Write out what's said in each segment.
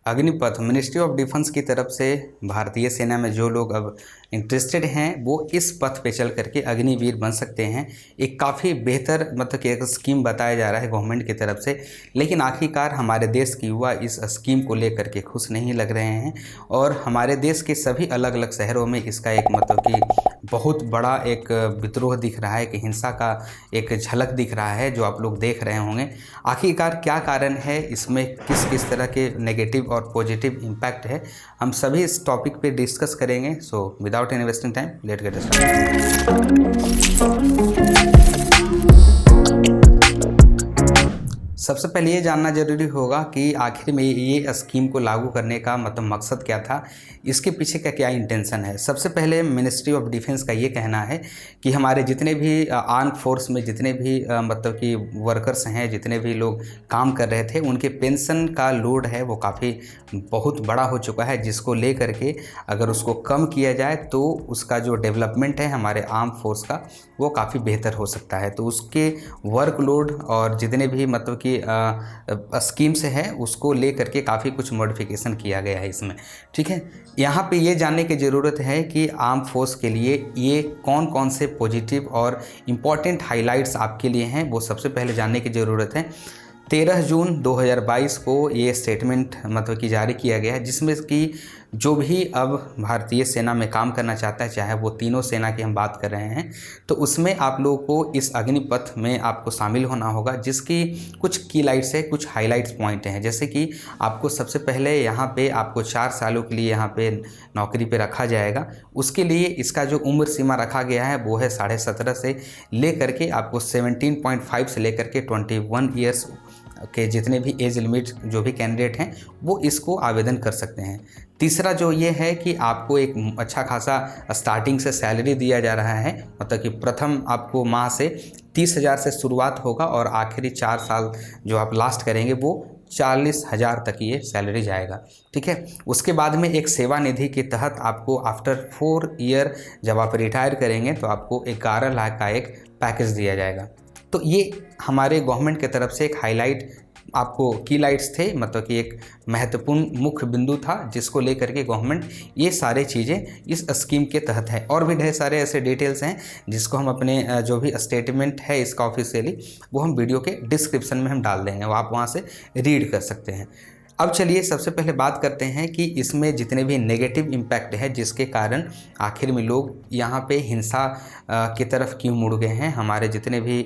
Agnipath ministry of defence की तरफ से भारतीय सेना में जो लोग अब इंटरेस्टेड हैं वो इस पथ पे चल करके अग्निवीर बन सकते हैं। एक काफ़ी बेहतर मतलब कि एक स्कीम बताया जा रहा है गवर्नमेंट की तरफ से, लेकिन आखिरकार हमारे देश के युवा इस स्कीम को लेकर के खुश नहीं लग रहे हैं और हमारे देश के सभी अलग अलग शहरों में इसका एक मतलब कि बहुत बड़ा एक विद्रोह दिख रहा है कि हिंसा का एक झलक दिख रहा है जो आप लोग देख रहे होंगे। आखिरकार क्या कारण है, इसमें किस किस तरह के नेगेटिव और पॉजिटिव इम्पैक्ट है, हम सभी इस टॉपिक पे डिस्कस करेंगे। So without any wasting time let's get started. सबसे पहले ये जानना जरूरी होगा कि आखिर में ये स्कीम को लागू करने का मतलब मकसद क्या था, इसके पीछे का क्या इंटेंशन है। सबसे पहले मिनिस्ट्री ऑफ डिफेंस का ये कहना है कि हमारे जितने भी आर्म फोर्स में जितने भी मतलब कि वर्कर्स हैं, जितने भी लोग काम कर रहे थे, उनके पेंशन का लोड है वो काफ़ी बहुत बड़ा हो चुका है, जिसको ले करके अगर उसको कम किया जाए तो उसका जो डेवलपमेंट है हमारे आर्म फोर्स का वो काफ़ी बेहतर हो सकता है। तो उसके वर्कलोड और जितने भी मतलब कि स्कीम्स है उसको ले करके काफ़ी कुछ मॉडिफिकेशन किया गया है इसमें। ठीक है, यहाँ पे ये जानने की ज़रूरत है कि आर्म फोर्स के लिए ये कौन कौन से पॉजिटिव और इम्पॉर्टेंट हाइलाइट्स आपके लिए हैं, वो सबसे पहले जानने की ज़रूरत है। 13 जून 2022 को ये स्टेटमेंट मतलब कि जारी किया गया है, जिसमें कि जो भी अब भारतीय सेना में काम करना चाहता है, चाहे वो तीनों सेना की हम बात कर रहे हैं, तो उसमें आप लोगों को इस अग्निपथ में आपको शामिल होना होगा, जिसकी कुछ की लाइट्स है, कुछ हाइलाइट्स पॉइंट हैं। जैसे कि आपको सबसे पहले यहाँ पे आपको 4 सालों के लिए यहाँ पे नौकरी पे रखा जाएगा। उसके लिए इसका जो उम्र सीमा रखा गया है वो है 17.5 से ले करके आपको 17.5 से लेकर के 21 ईयर्स के जितने भी एज लिमिट जो भी कैंडिडेट हैं वो इसको आवेदन कर सकते हैं। तीसरा जो ये है कि आपको एक अच्छा खासा स्टार्टिंग से सैलरी दिया जा रहा है, मतलब कि प्रथम आपको माह से 30,000 से शुरुआत होगा और आखिरी 4 साल जो आप लास्ट करेंगे वो 40,000 तक ये सैलरी जाएगा। ठीक है, उसके बाद में एक सेवा निधि के तहत आपको आफ्टर 4 ईयर जब आप रिटायर करेंगे तो आपको 11 लाख का एक पैकेज दिया जाएगा। तो ये हमारे गवर्नमेंट की तरफ से एक हाईलाइट आपको की लाइट्स थे, मतलब कि एक महत्वपूर्ण मुख्य बिंदु था जिसको लेकर के गवर्नमेंट ये सारे चीज़ें इस स्कीम के तहत है। और भी ढेर सारे ऐसे डिटेल्स हैं जिसको हम अपने जो भी स्टेटमेंट है इसका ऑफिशियली वो हम वीडियो के डिस्क्रिप्शन में हम डाल देंगे, वो आप वहाँ से रीड कर सकते हैं। अब चलिए सबसे पहले बात करते हैं कि इसमें जितने भी नेगेटिव इम्पैक्ट है जिसके कारण आखिर में लोग यहाँ पे हिंसा की तरफ क्यों मुड़ गए हैं, हमारे जितने भी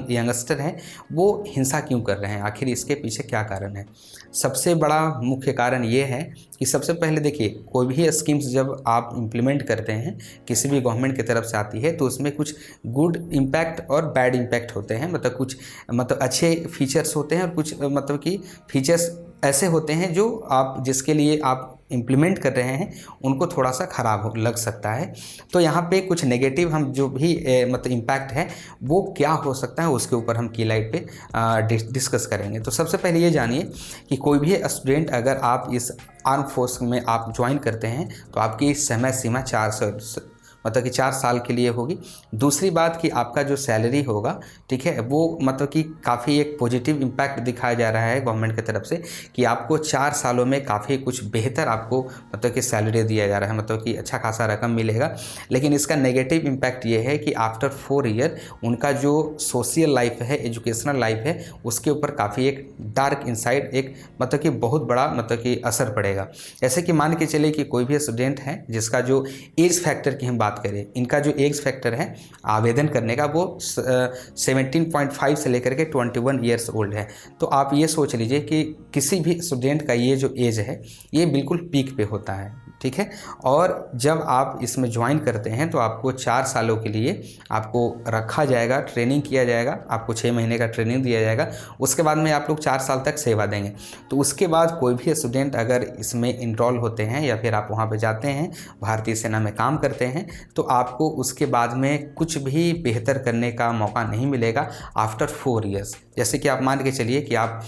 यंगस्टर हैं वो हिंसा क्यों कर रहे हैं, आखिर इसके पीछे क्या कारण है। सबसे बड़ा मुख्य कारण ये है कि सबसे पहले देखिए, कोई भी स्कीम्स जब आप इम्प्लीमेंट करते हैं किसी भी गवर्नमेंट की तरफ से आती है तो उसमें कुछ गुड इम्पैक्ट और बैड इम्पैक्ट होते हैं, मतलब कुछ मतलब अच्छे फीचर्स होते हैं और कुछ मतलब कि फीचर्स ऐसे होते हैं जो आप जिसके लिए आप इम्प्लीमेंट कर रहे हैं उनको थोड़ा सा ख़राब लग सकता है। तो यहाँ पे कुछ नेगेटिव हम जो भी मतलब इम्पैक्ट है वो क्या हो सकता है उसके ऊपर हम की लाइट पे डिस्कस करेंगे। तो सबसे पहले ये जानिए कि कोई भी स्टूडेंट अगर आप इस आर्म फोर्स में आप ज्वाइन करते हैं तो आपकी समय सीमा 4 साल के लिए होगी। दूसरी बात कि आपका जो सैलरी होगा, ठीक है, वो मतलब कि काफ़ी एक पॉजिटिव इम्पैक्ट दिखाया जा रहा है गवर्नमेंट की तरफ से कि आपको 4 सालों में काफ़ी कुछ बेहतर आपको मतलब कि सैलरी दिया जा रहा है, मतलब कि अच्छा खासा रकम मिलेगा। लेकिन इसका नेगेटिव इम्पैक्ट ये है कि आफ्टर 4 ईयर उनका जो सोशल लाइफ है, एजुकेशनल लाइफ है, उसके ऊपर काफ़ी एक डार्क इनसाइड एक मतलब कि बहुत बड़ा मतलब कि असर पड़ेगा। जैसे कि मान के चले कि कोई भी स्टूडेंट है जिसका जो एज फैक्टर की हम बात करें, इनका जो एज फैक्टर है आवेदन करने का वो 17.5 से लेकर के 21 ईयर्स ओल्ड है। तो आप ये सोच लीजिए कि किसी भी स्टूडेंट का ये जो एज है ये बिल्कुल पीक पे होता है। ठीक है, और जब आप इसमें ज्वाइन करते हैं तो आपको 4 सालों के लिए आपको रखा जाएगा, ट्रेनिंग किया जाएगा, आपको 6 महीने का ट्रेनिंग दिया जाएगा, उसके बाद में आप लोग 4 साल तक सेवा देंगे। तो उसके बाद कोई भी स्टूडेंट अगर इसमें इनरोल होते हैं या फिर आप वहाँ पे जाते हैं, भारतीय सेना में काम करते हैं, तो आपको उसके बाद में कुछ भी बेहतर करने का मौका नहीं मिलेगा आफ्टर 4 ईयर्स। जैसे कि आप मान के चलिए कि आप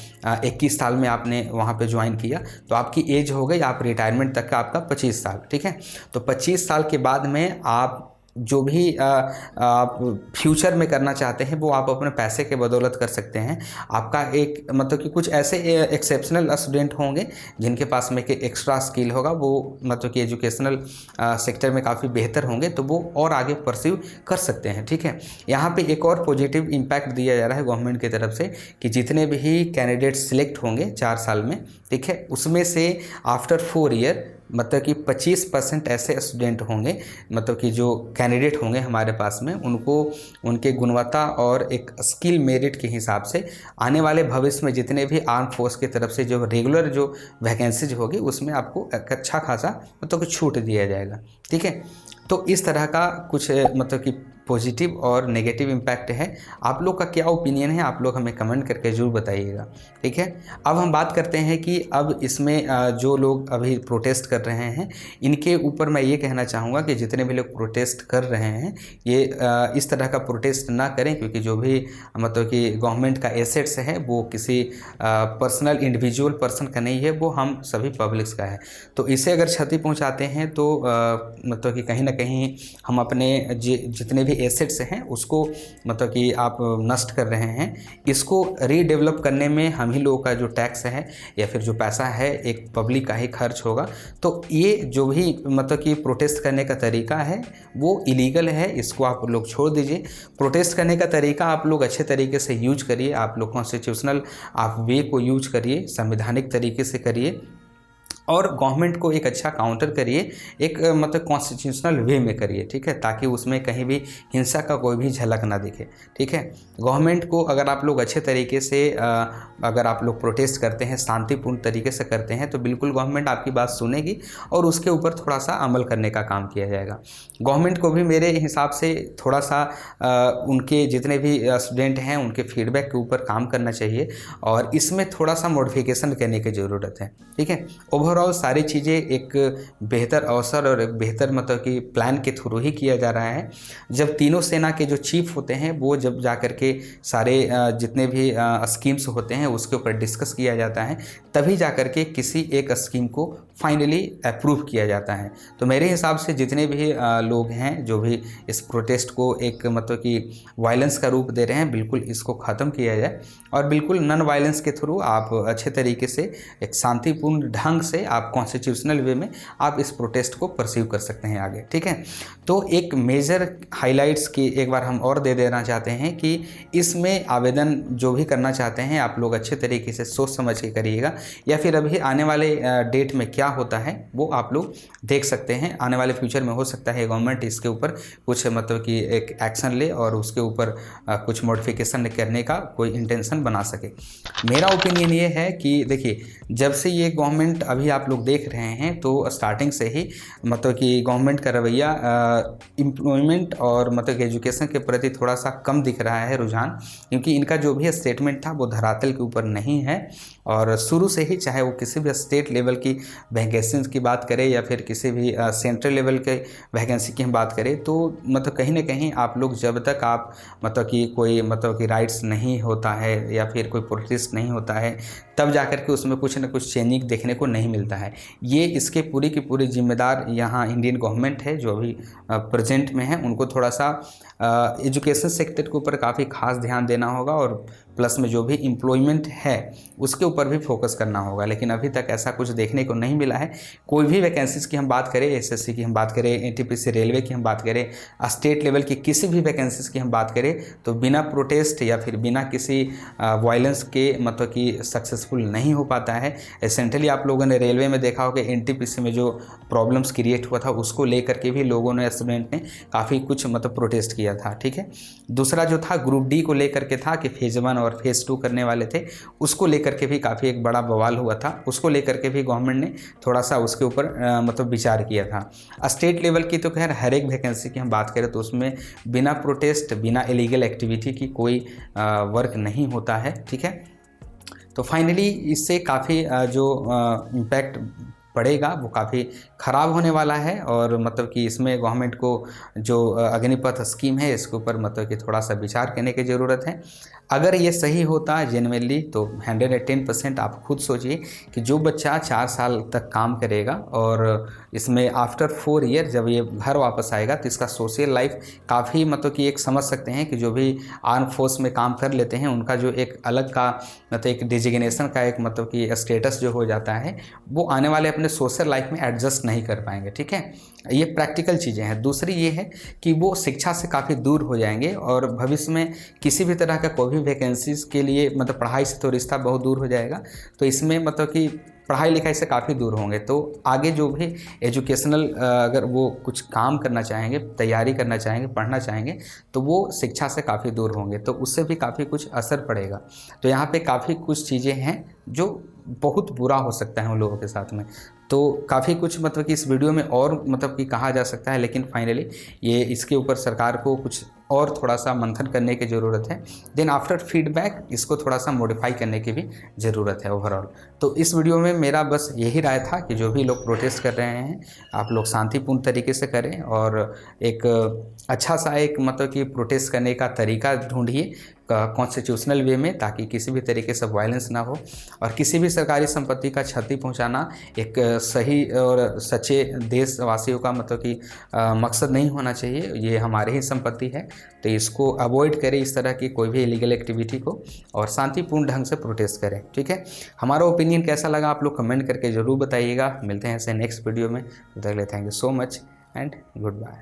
21 साल में आपने वहाँ पे ज्वाइन किया तो आपकी एज हो गई, आप रिटायरमेंट तक का आपका 25 साल। ठीक है, तो 25 साल के बाद में आप जो भी आप फ्यूचर में करना चाहते हैं वो आप अपने पैसे के बदौलत कर सकते हैं। आपका एक मतलब कि कुछ ऐसे एक्सेप्शनल स्टूडेंट होंगे जिनके पास में एक एक्स्ट्रा स्किल होगा, वो मतलब कि एजुकेशनल सेक्टर में काफ़ी बेहतर होंगे, तो वो और आगे परस्यू कर सकते हैं। ठीक है, यहाँ पे एक और पॉजिटिव इम्पैक्ट दिया जा रहा है गवर्नमेंट की तरफ से कि जितने भी कैंडिडेट सिलेक्ट होंगे 4 साल में, ठीक है, उसमें से आफ्टर 4 ईयर मतलब कि 25% ऐसे स्टूडेंट होंगे, मतलब कि जो कैंडिडेट होंगे हमारे पास में, उनको उनके गुणवत्ता और एक स्किल मेरिट के हिसाब से आने वाले भविष्य में जितने भी आर्म फोर्स की तरफ से जो रेगुलर जो वैकेंसीज होगी उसमें आपको एक अच्छा खासा मतलब कि छूट दिया जाएगा। ठीक है, तो इस तरह का कुछ मतलब कि पॉजिटिव और नेगेटिव इम्पैक्ट है। आप लोग का क्या ओपिनियन है, आप लोग हमें कमेंट करके ज़रूर बताइएगा। ठीक है, अब हम बात करते हैं कि अब इसमें जो लोग अभी प्रोटेस्ट कर रहे हैं, इनके ऊपर मैं ये कहना चाहूँगा कि जितने भी लोग प्रोटेस्ट कर रहे हैं ये इस तरह का प्रोटेस्ट ना करें, क्योंकि जो भी मतलब कि गवर्नमेंट का एसेट्स है वो किसी पर्सनल इंडिविजुअल पर्सन का नहीं है, वो हम सभी पब्लिक्स का है। तो इसे अगर क्षति पहुँचाते हैं तो मतलब कि कहीं ना कहीं हम अपने जितने भी एसेट्स हैं उसको मतलब कि आप नष्ट कर रहे हैं। इसको रीडेवलप करने में हम ही लोगों का जो टैक्स है या फिर जो पैसा है एक पब्लिक का ही खर्च होगा। तो ये जो भी मतलब कि प्रोटेस्ट करने का तरीका है वो इलीगल है, इसको आप लोग छोड़ दीजिए। प्रोटेस्ट करने का तरीका आप लोग अच्छे तरीके से यूज करिए, आप लोग कॉन्स्टिट्यूशनल आप वे को यूज करिए, संवैधानिक तरीके से करिए और गवर्नमेंट को एक अच्छा काउंटर करिए, एक मतलब कॉन्स्टिट्यूशनल वे में करिए। ठीक है, ताकि उसमें कहीं भी हिंसा का कोई भी झलक ना दिखे। ठीक है, गवर्नमेंट को अगर आप लोग अच्छे तरीके से अगर आप लोग प्रोटेस्ट करते हैं, शांतिपूर्ण तरीके से करते हैं, तो बिल्कुल गवर्नमेंट आपकी बात सुनेगी और उसके ऊपर थोड़ा सा अमल करने का काम किया जाएगा। गवर्नमेंट को भी मेरे हिसाब से थोड़ा सा उनके जितने भी स्टूडेंट हैं उनके फीडबैक के ऊपर काम करना चाहिए और इसमें थोड़ा सा मॉडिफिकेशन करने की ज़रूरत है। ठीक है, ओवरऑल सारी चीज़ें एक बेहतर अवसर और एक बेहतर मतलब कि प्लान के थ्रू ही किया जा रहा है। जब तीनों सेना के जो चीफ होते हैं वो जब जा कर के सारे जितने भी स्कीम्स होते हैं उसके ऊपर डिस्कस किया जाता है, तभी जा कर के किसी एक स्कीम को फाइनली अप्रूव किया जाता है। तो मेरे हिसाब से जितने भी लोग हैं जो भी इस प्रोटेस्ट को एक मतलब कि वायलेंस का रूप दे रहे हैं, बिल्कुल इसको ख़त्म किया जाए और बिल्कुल नॉन वायलेंस के थ्रू आप अच्छे तरीके से एक शांतिपूर्ण ढंग से आप कॉन्स्टिट्यूशनल वे में आप इस प्रोटेस्ट को परसीव कर सकते हैं आगे। ठीक है, तो एक मेजर हाइलाइट्स की एक बार हम और दे देना चाहते हैं कि इसमें आवेदन जो भी करना चाहते हैं आप लोग अच्छे तरीके से सोच समझ के करिएगा, या फिर अभी आने वाले डेट में क्या होता है वो आप लोग देख सकते हैं। आने वाले फ्यूचर में हो सकता है गवर्नमेंट इसके ऊपर कुछ मतलब कि एक एक्शन ले और उसके ऊपर कुछ मॉडिफिकेशन करने का कोई इंटेंशन बना सके। मेरा ओपिनियन ये है कि देखिए, जब से ये गवर्नमेंट अभी आप लोग देख रहे हैं तो स्टार्टिंग से ही मतलब कि गवर्नमेंट का रवैया एम्प्लॉयमेंट और मतलब कि एजुकेशन के प्रति थोड़ा सा कम दिख रहा है रुझान, क्योंकि इनका जो भी स्टेटमेंट था वो धरातल के ऊपर नहीं है। और शुरू से ही चाहे वो किसी भी स्टेट लेवल की वैकेंसीज की बात करें या फिर किसी भी सेंट्रल लेवल के वैकेंसी की हम बात करें, तो मतलब कहीं ना कहीं आप लोग जब तक आप मतलब कि कोई मतलब कि राइट्स नहीं होता है या फिर कोई प्रोटेस्ट नहीं होता है तब जाकर के उसमें कुछ ना कुछ चेंजिंग देखने को नहीं मिलता है। ये इसके पूरी की पूरी जिम्मेदार यहाँ इंडियन गवर्नमेंट है जो अभी प्रेजेंट में है। उनको थोड़ा सा एजुकेशन सेक्टर के ऊपर काफ़ी खास ध्यान देना होगा और प्लस में जो भी एम्प्लॉयमेंट है उसके ऊपर भी फोकस करना होगा, लेकिन अभी तक ऐसा कुछ देखने को नहीं मिला है। कोई भी वैकेंसीज़ की हम बात करें, एसएससी की हम बात करें, एनटीपीसी रेलवे की हम बात करें, स्टेट लेवल की किसी भी वैकेंसीज़ की हम बात करें, तो बिना प्रोटेस्ट या फिर बिना किसी वायलेंस के मतलब कि सक्सेसफुल नहीं हो पाता है। रिसेंटली आप लोगों ने रेलवे में देखा होगा एनटीपीसी में जो प्रॉब्लम्स क्रिएट हुआ था उसको लेकर के भी लोगों ने, स्टूडेंट ने काफ़ी कुछ मतलब प्रोटेस्ट किया था। ठीक है, दूसरा जो था ग्रुप डी को लेकर के था कि फेज़ 1 और फेज़ 2 करने वाले थे, उसको लेकर के भी काफ़ी एक बड़ा बवाल हुआ था। उसको लेकर के भी गवर्नमेंट ने थोड़ा सा उसके ऊपर मतलब विचार किया था। स्टेट लेवल की तो खैर हर एक वैकेंसी की हम बात करें तो उसमें बिना प्रोटेस्ट बिना इलीगल एक्टिविटी की कोई वर्क नहीं होता है। ठीक है, तो फाइनली इससे काफ़ी जो इम्पैक्ट पड़ेगा वो काफ़ी ख़राब होने वाला है। और मतलब कि इसमें गवर्नमेंट को जो अग्निपथ स्कीम है इसके ऊपर मतलब कि थोड़ा सा विचार करने की ज़रूरत है। अगर ये सही होता जेन्युइनली तो 110% आप खुद सोचिए कि जो बच्चा 4 साल तक काम करेगा और इसमें आफ्टर 4 ईयर जब ये घर वापस आएगा तो इसका सोशल लाइफ काफ़ी मतलब कि एक समझ सकते हैं कि जो भी आर्म फोर्स में काम कर लेते हैं उनका जो एक अलग का मतलब एक डिजिग्नेशन का एक मतलब कि स्टेटस जो हो जाता है वो आने वाले अपने सोशल लाइफ में एडजस्ट नहीं कर पाएंगे। ठीक है, ये प्रैक्टिकल चीज़ें हैं। दूसरी ये है कि वो शिक्षा से काफ़ी दूर हो जाएंगे और भविष्य में किसी भी तरह का कोई भी वैकेंसीज़ के लिए मतलब पढ़ाई से तो रिश्ता बहुत दूर हो जाएगा। तो इसमें मतलब कि पढ़ाई लिखाई से काफ़ी दूर होंगे। तो आगे जो भी एजुकेशनल अगर वो कुछ काम करना चाहेंगे, तैयारी करना चाहेंगे, पढ़ना चाहेंगे तो वो शिक्षा से काफ़ी दूर होंगे, तो उससे भी काफ़ी कुछ असर पड़ेगा। तो यहाँ पे काफ़ी कुछ चीज़ें हैं जो बहुत बुरा हो सकता है उन लोगों के साथ में। तो काफ़ी कुछ मतलब कि इस वीडियो में और मतलब कि कहा जा सकता है, लेकिन फाइनली ये इसके ऊपर सरकार को कुछ और थोड़ा सा मंथन करने की ज़रूरत है। देन आफ्टर फीडबैक इसको थोड़ा सा मॉडिफाई करने की भी ज़रूरत है ओवरऑल। तो इस वीडियो में मेरा बस यही राय था कि जो भी लोग प्रोटेस्ट कर रहे हैं आप लोग शांतिपूर्ण तरीके से करें और एक अच्छा सा एक मतलब कि प्रोटेस्ट करने का तरीका ढूंढिए कॉन्स्टिट्यूशनल वे में, ताकि किसी भी तरीके से वायलेंस ना हो और किसी भी सरकारी संपत्ति का क्षति पहुंचाना एक सही और सच्चे देशवासियों का मतलब कि मकसद नहीं होना चाहिए। ये हमारी ही संपत्ति है, तो इसको अवॉइड करें इस तरह की कोई भी इलीगल एक्टिविटी को और शांतिपूर्ण ढंग से प्रोटेस्ट करें। ठीक है, हमारा ओपिनियन कैसा लगा आप लोग कमेंट करके ज़रूर बताइएगा। मिलते हैं ऐसे नेक्स्ट वीडियो में, तब तक के लिए thank you so much and good bye.